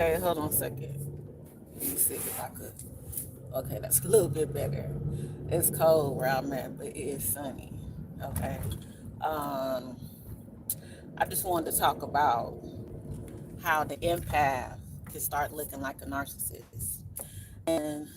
hold on a second. Let me see if I could. Okay, that's a little bit better. It's cold where I'm at, but it is sunny. Okay. Um, I just wanted to talk about how the empath can start looking like a narcissist. And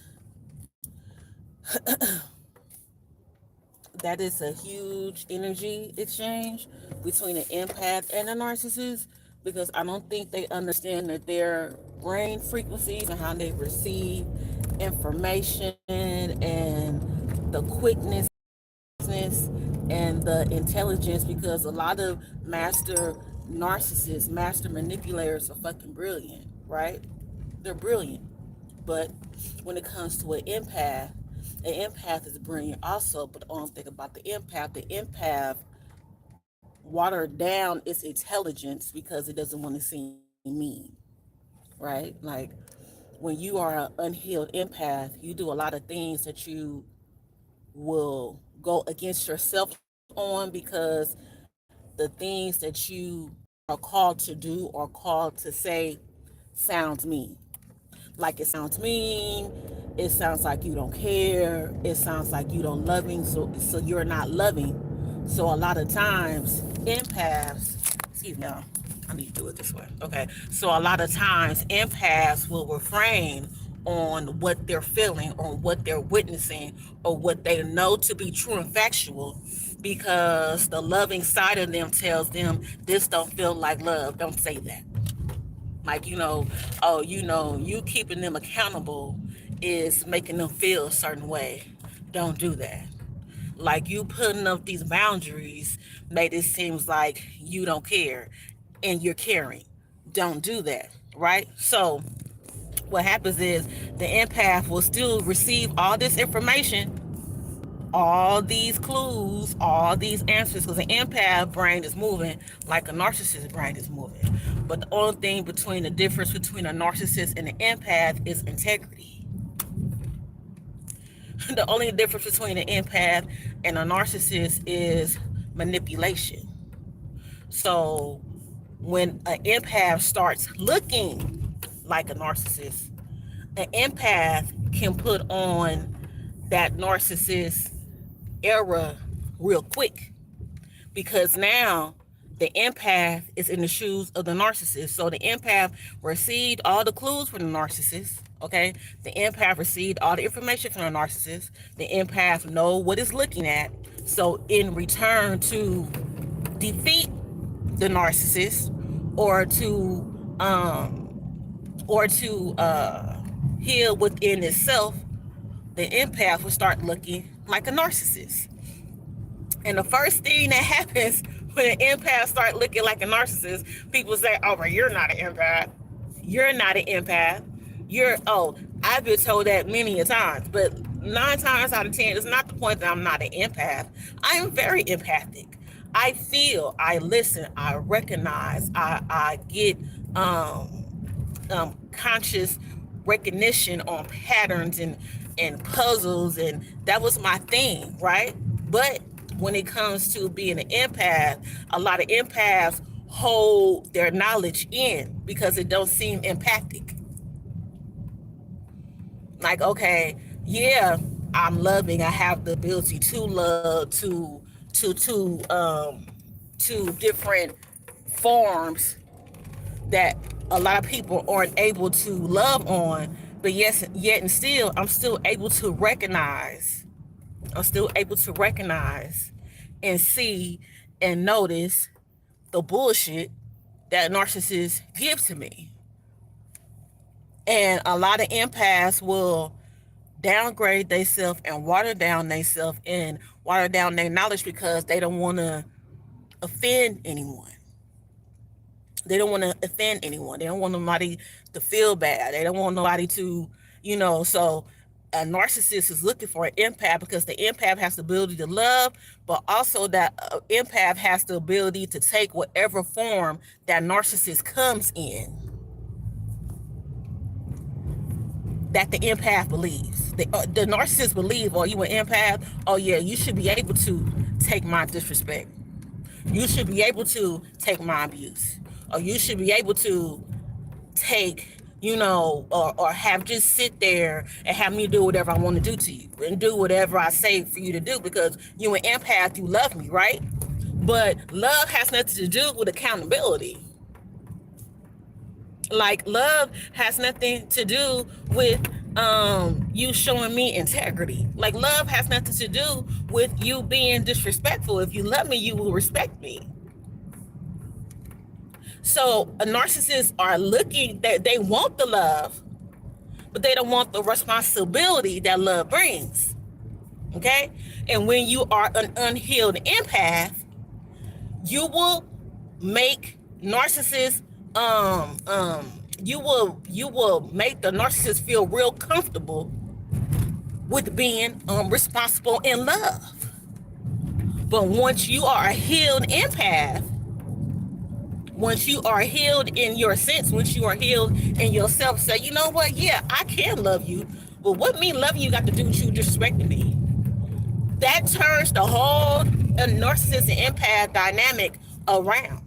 that is a huge energy exchange between an empath and a narcissist because I don't think they understand that their brain frequencies and how they receive information and the quickness and the intelligence because a lot of master narcissists, master manipulators are fucking brilliant, right? They're brilliant. But when it comes to an empath is brilliant also, but the only thing about the empath watered down its intelligence because it doesn't want to seem mean, right? Like when you are an unhealed empath, you do a lot of things that you will go against yourself on because the things that you are called to do or called to say sounds mean. Like it sounds mean, it sounds like you don't care, it sounds like you don't loving, so you're not loving. So a lot of times empaths, excuse me, I need to do it this way. Okay. So a lot of times empaths will refrain on what they're feeling or what they're witnessing or what they know to be true and factual because the loving side of them tells them this don't feel like love. Don't say that. Like, oh, you keeping them accountable is making them feel a certain way. Don't do that. Like you putting up these boundaries made it seems like you don't care and you're caring. Don't do that, right? So what happens is the empath will still receive all this information, all these clues, all these answers, because the empath brain is moving like a narcissist brain is moving. But the only thing between the difference between a narcissist and an empath is integrity. The only difference between an empath and a narcissist is manipulation. So when an empath starts looking like a narcissist, an empath can put on that narcissist era real quick because now the empath is in the shoes of the narcissist. So the empath received all the clues from the narcissist. Okay, the empath received all the information from the narcissist. The empath know what it's looking at. So in return to defeat the narcissist or to heal within itself, the empath will start looking like a narcissist. And the first thing that happens when an empath start looking like a narcissist, people say, "Oh, well, you're not an empath. You're not an empath. I've been told that many a times, but 9 times out of 10, it's not the point that I'm not an empath. I am very empathic. I feel, I listen, I recognize, I get conscious recognition on patterns and puzzles, and that was my thing, right? But when it comes to being an empath, a lot of empaths hold their knowledge in because it don't seem empathic. Like, okay, yeah, I'm loving, I have the ability to love to different forms that a lot of people aren't able to love on, but yes, yet and still I'm still able to recognize, and see and notice the bullshit that narcissists give to me. And a lot of empaths will downgrade themselves and water down themselves and water down their knowledge because they don't want to offend anyone. They don't want to offend anyone. They don't want nobody to feel bad. They don't want nobody to, so a narcissist is looking for an empath because the empath has the ability to love, but also that empath has the ability to take whatever form that narcissist comes in, that the empath believes. The narcissist believe, oh, you an empath? Oh, yeah, you should be able to take my disrespect. You should be able to take my abuse. Or you should be able to take, or have just sit there and have me do whatever I want to do to you and do whatever I say for you to do, because you an empath, you love me, right? But love has nothing to do with accountability. Like, love has nothing to do with you showing me integrity. Like, love has nothing to do with you being disrespectful. If you love me, you will respect me. So a narcissist are looking, that they want the love, but they don't want the responsibility that love brings. Okay? And when you are an unhealed empath, you will make narcissists you will make the narcissist feel real comfortable with being responsible in love. But once you are a healed empath, once you are healed in your sense, once you are healed in yourself, say, you know what, yeah, I can love you, but what me loving you got to do with you disrespecting me? That turns the whole narcissist and empath dynamic around.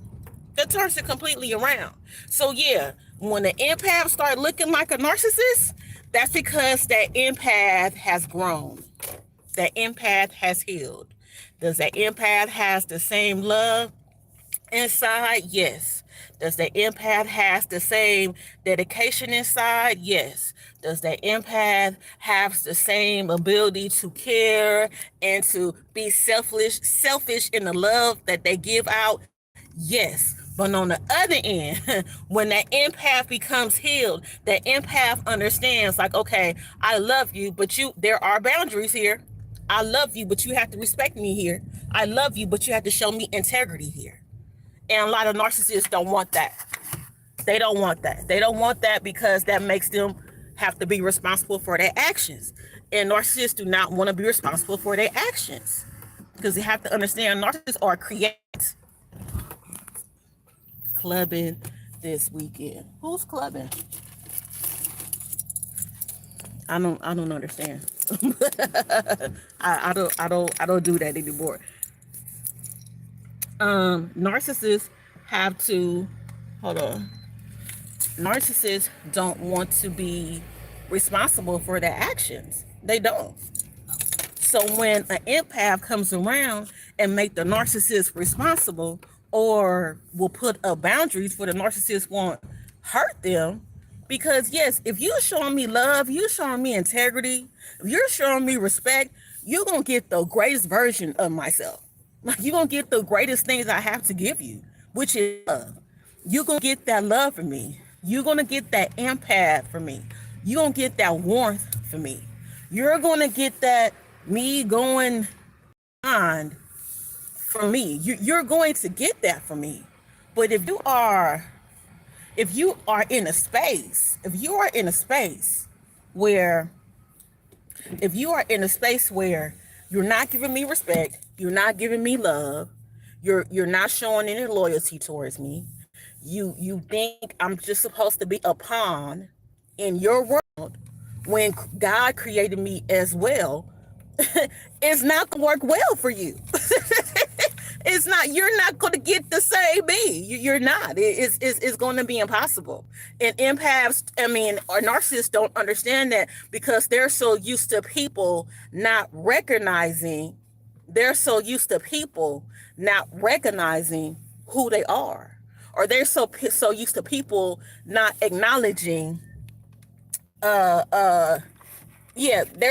That turns it completely around. So yeah, when the empath start looking like a narcissist, that's because that empath has grown. That empath has healed. Does that empath has the same love inside? Yes. Does the empath has the same dedication inside? Yes. Does the empath have the same ability to care and to be selfish in the love that they give out? Yes. But on the other end, when that empath becomes healed, that empath understands, like, okay, I love you, but there are boundaries here. I love you, but you have to respect me here. I love you, but you have to show me integrity here. And a lot of narcissists don't want that. They don't want that. They don't want that because that makes them have to be responsible for their actions. And narcissists do not want to be responsible for their actions, because they have to understand narcissists are creative. Clubbing this weekend. Who's clubbing? I don't understand. I don't do that anymore. Narcissists have to hold on. Narcissists don't want to be responsible for their actions. They don't. So when an empath comes around and make the narcissist responsible, or will put up boundaries for the narcissist won't hurt them, because yes, if you're showing me love, you're showing me integrity, if you're showing me respect, you're gonna get the greatest version of myself. Like, you're gonna get the greatest things I have to give you, which is love. You're gonna get that love from me. You're gonna get that empath from me. You're gonna get that warmth from me. You're gonna get that me going on from me. You're going to get that from me. But if you are in a space, where you're not giving me respect, you're not giving me love, you're not showing any loyalty towards me, you think I'm just supposed to be a pawn in your world when God created me as well, it's not gonna work well for you. It's not. You're not going to get the same me. You're not. It's going to be impossible. And empaths, or narcissists, don't understand that, because they're so used to people not recognizing. They're so used to people not recognizing who they are, or they're so used to people not acknowledging. They're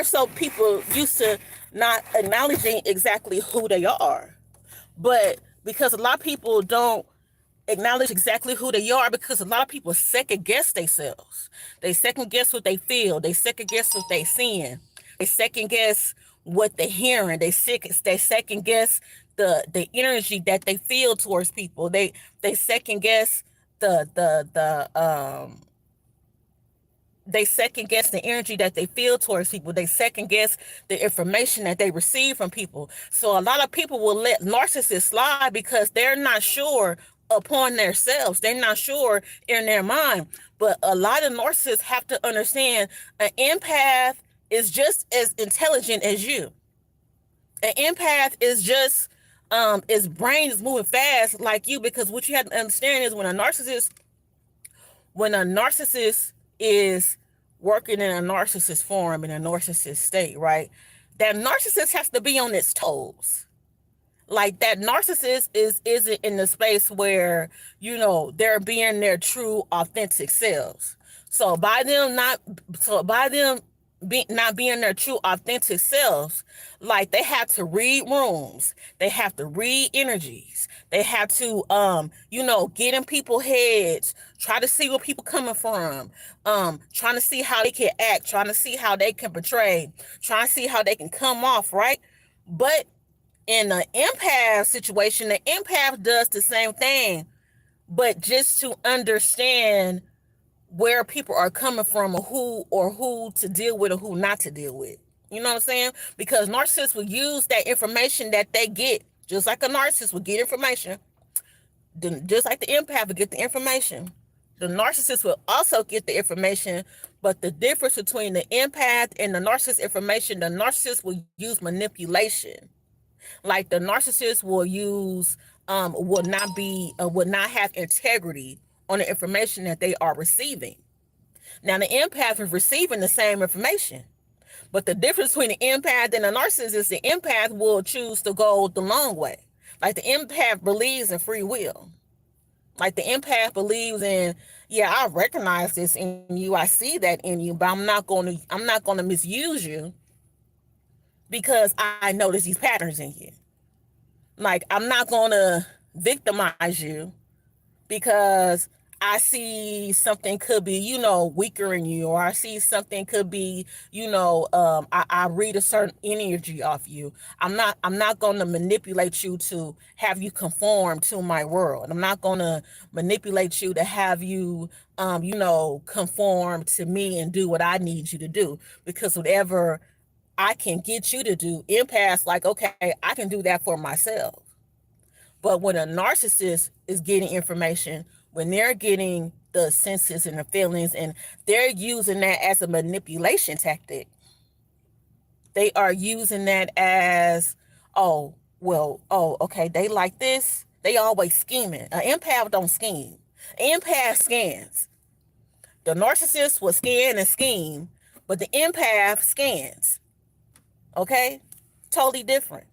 so people used to not acknowledging exactly who they are. But because a lot of people don't acknowledge exactly who they are, because a lot of people second guess themselves. They second guess what they feel. They second guess what they seeing. They second guess what they're hearing. They second guess the energy that they feel towards people. They second guess they second guess the energy that they feel towards people. They second guess the information that they receive from people. So a lot of people will let narcissists slide because they're not sure upon themselves. They're not sure in their mind. But a lot of narcissists have to understand an empath is just as intelligent as you. An empath is just, his brain is moving fast like you, because what you have to understand is when a narcissist is working in a narcissist form, in a narcissist state, right? That narcissist has to be on its toes. Like that narcissist isn't in the space where, they're being their true authentic selves. So by them not so by them not being their true authentic selves, like they have to read rooms, they have to read energies, they have to get in people's heads, try to see where people coming from, trying to see how they can act, trying to see how they can portray, trying to see how they can come off, right? But in the empath situation, the empath does the same thing, but just to understand where people are coming from, or who to deal with or who not to deal with. You know what I'm saying? Because narcissists will use that information that they get, just like a narcissist will get information, just like the empath will get the information. The narcissist will also get the information, but the difference between the empath and the narcissist information, the narcissist will use manipulation. Like the narcissist will not have integrity on the information that they are receiving. Now the empath is receiving the same information, but the difference between the empath and the narcissist is the empath will choose to go the long way. Like the empath believes in free will. Like the empath believes in, yeah, I recognize this in you, I see that in you, but I'm not gonna misuse you because I notice these patterns in you. Like I'm not gonna victimize you because I see something could be, weaker in you, or I see something could be, I read a certain energy off you. I'm not going to manipulate you to have you conform to my world. I'm not going to manipulate you to have you, conform to me and do what I need you to do, because whatever I can get you to do, empaths like, okay, I can do that for myself. But when a narcissist is getting information, when they're getting the senses and the feelings, and they're using that as a manipulation tactic, they are using that as, okay, they like this. They always scheming. An empath don't scheme. An empath scans. The narcissist will scan and scheme, but the empath scans. Okay? Totally different.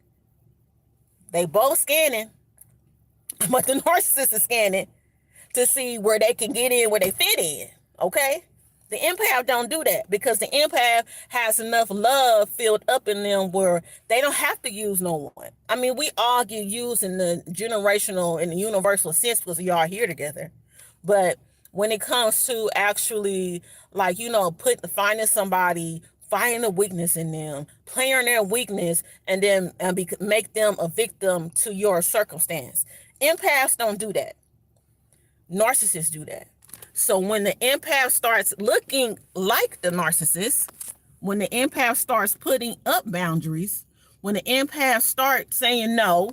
They both scanning, but the narcissist is scanning to see where they can get in, where they fit in. Okay? The empath don't do that because the empath has enough love filled up in them where they don't have to use no one. I mean, we all get used in the generational and the universal sense because we are here together. But when it comes to actually, like, finding somebody, finding a weakness in them, playing on their weakness, and then make them a victim to your circumstance. Empaths don't do that. Narcissists do that. So when the empath starts looking like the narcissist, when the empath starts putting up boundaries, when the empath starts saying no,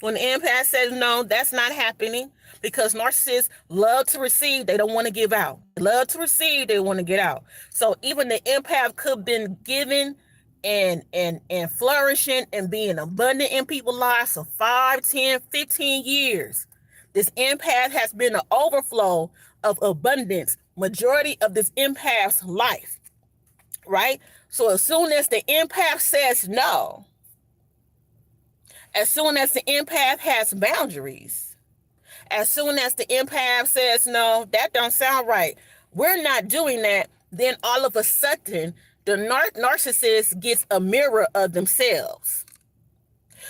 when the empath says no, that's not happening, because narcissists love to receive, they don't want to give out. They love to receive, they want to get out. So even the empath could have been given and flourishing and being abundant in people's lives for 5, 10, 15 years. This empath has been an overflow of abundance majority of this empath's life, right? So as soon as the empath says no, as soon as the empath has boundaries, as soon as the empath says no, that don't sound right, we're not doing that, then all of a sudden the narcissist gets a mirror of themselves.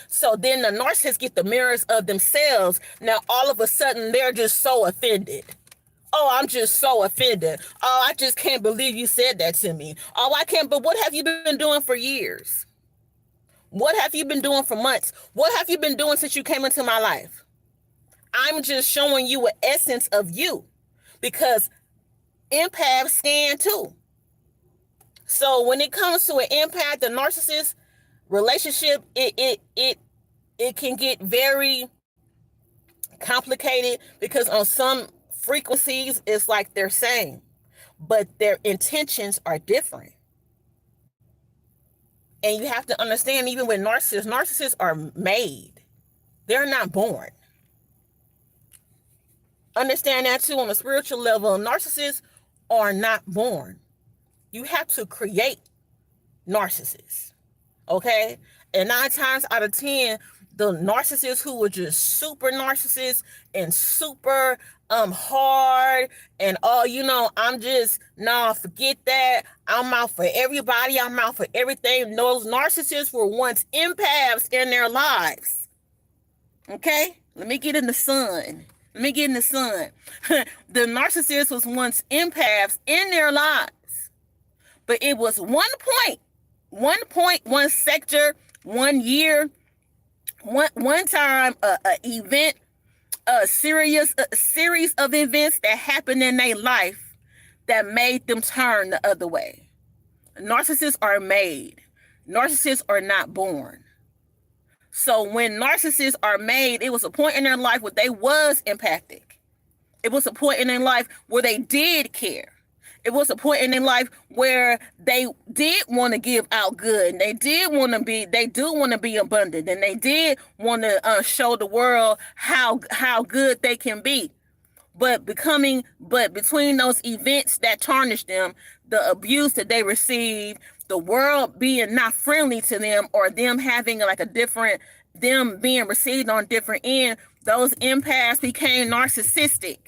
So then the narcissists get the mirrors of themselves. Now all of a sudden they're just so offended. Oh, I'm just so offended. Oh, I just can't believe you said that to me. Oh, I can't, but what have you been doing for years? What have you been doing for months? What have you been doing since you came into my life? I'm just showing you an essence of you, because empaths scan too. So when it comes to an empath, the narcissist relationship, it can get very complicated, because on some frequencies it's like they're same, but their intentions are different. And you have to understand, even with narcissists are made. They're not born. Understand that too on a spiritual level. Narcissists are not born. You have to create narcissists. Okay? And 9 times out of 10, the narcissists who were just super narcissists and super hard and I'm just nah, forget that. I'm out for everybody, I'm out for everything. Those narcissists were once empaths in their lives. Okay? Let me get in the sun. The narcissist was once empaths in their lives. But it was one sector, 1 year, one time, a event, a series of events that happened in their life that made them turn the other way. Narcissists are made. Narcissists are not born. So when narcissists are made, it was a point in their life where they was empathic. It was a point in their life where they did care. It was a point in their life where they did want to give out good. And they do want to be abundant. And they did want to show the world how good they can be. But between those events that tarnished them, the abuse that they received, the world being not friendly to them, or them having like them being received on different end, those empaths became narcissistic.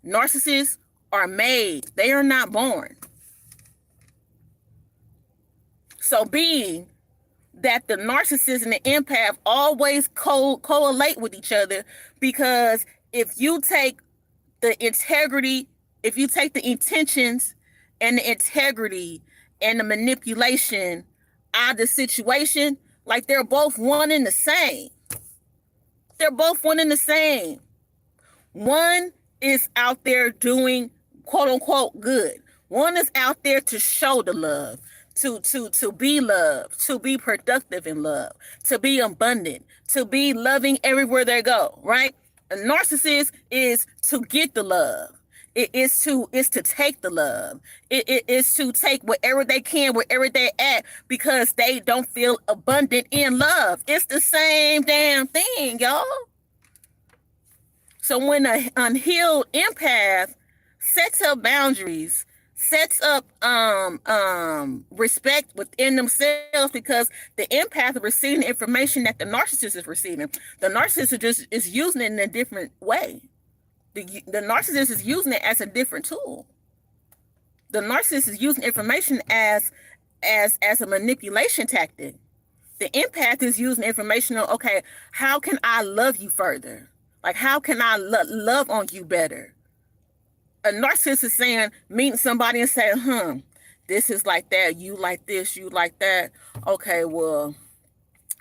Narcissists are made. They are not born. So being that the narcissist and the empath always correlate with each other, because if you take the integrity, if you take the intentions and the integrity and the manipulation out of the situation, like they're both one and the same. They're both one and the same. One is out there doing quote unquote good. One is out there to show the love, to be loved, to be productive in love, to be abundant, to be loving everywhere they go, right? A narcissist is to get the love. It is to take the love. It is to take whatever they can, wherever they're at, because they don't feel abundant in love. It's the same damn thing, y'all. So when an unhealed empath sets up boundaries, sets up respect within themselves, because the empath is receiving the information that the narcissist is receiving. The narcissist is using it in a different way. The narcissist is using it as a different tool. The narcissist is using information as a manipulation tactic. The empath is using information on, okay, how can I love you further? Like, how can I love on you better? A narcissist is saying, meeting somebody and saying, this is like that, you like this, you like that. Okay, well,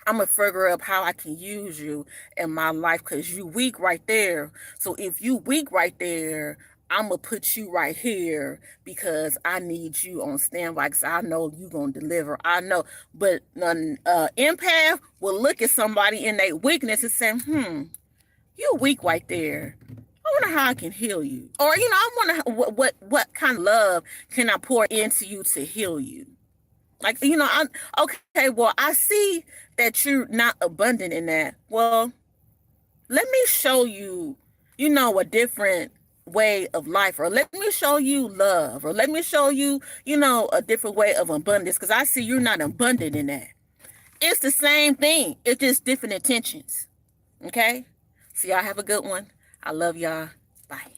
I'm going to figure out how I can use you in my life, because you weak right there. So if you weak right there, I'm going to put you right here because I need you on standby, because I know you're going to deliver. I know. But an empath will look at somebody in their weakness and say, you're weak right there. I wonder how I can heal you. Or, I wonder what kind of love can I pour into you to heal you? Like, okay, well, I see that you're not abundant in that. Well, let me show you, a different way of life, or let me show you love, or let me show you, a different way of abundance, because I see you're not abundant in that. It's the same thing. It's just different intentions. Okay? So y'all have a good one. I love y'all. Bye.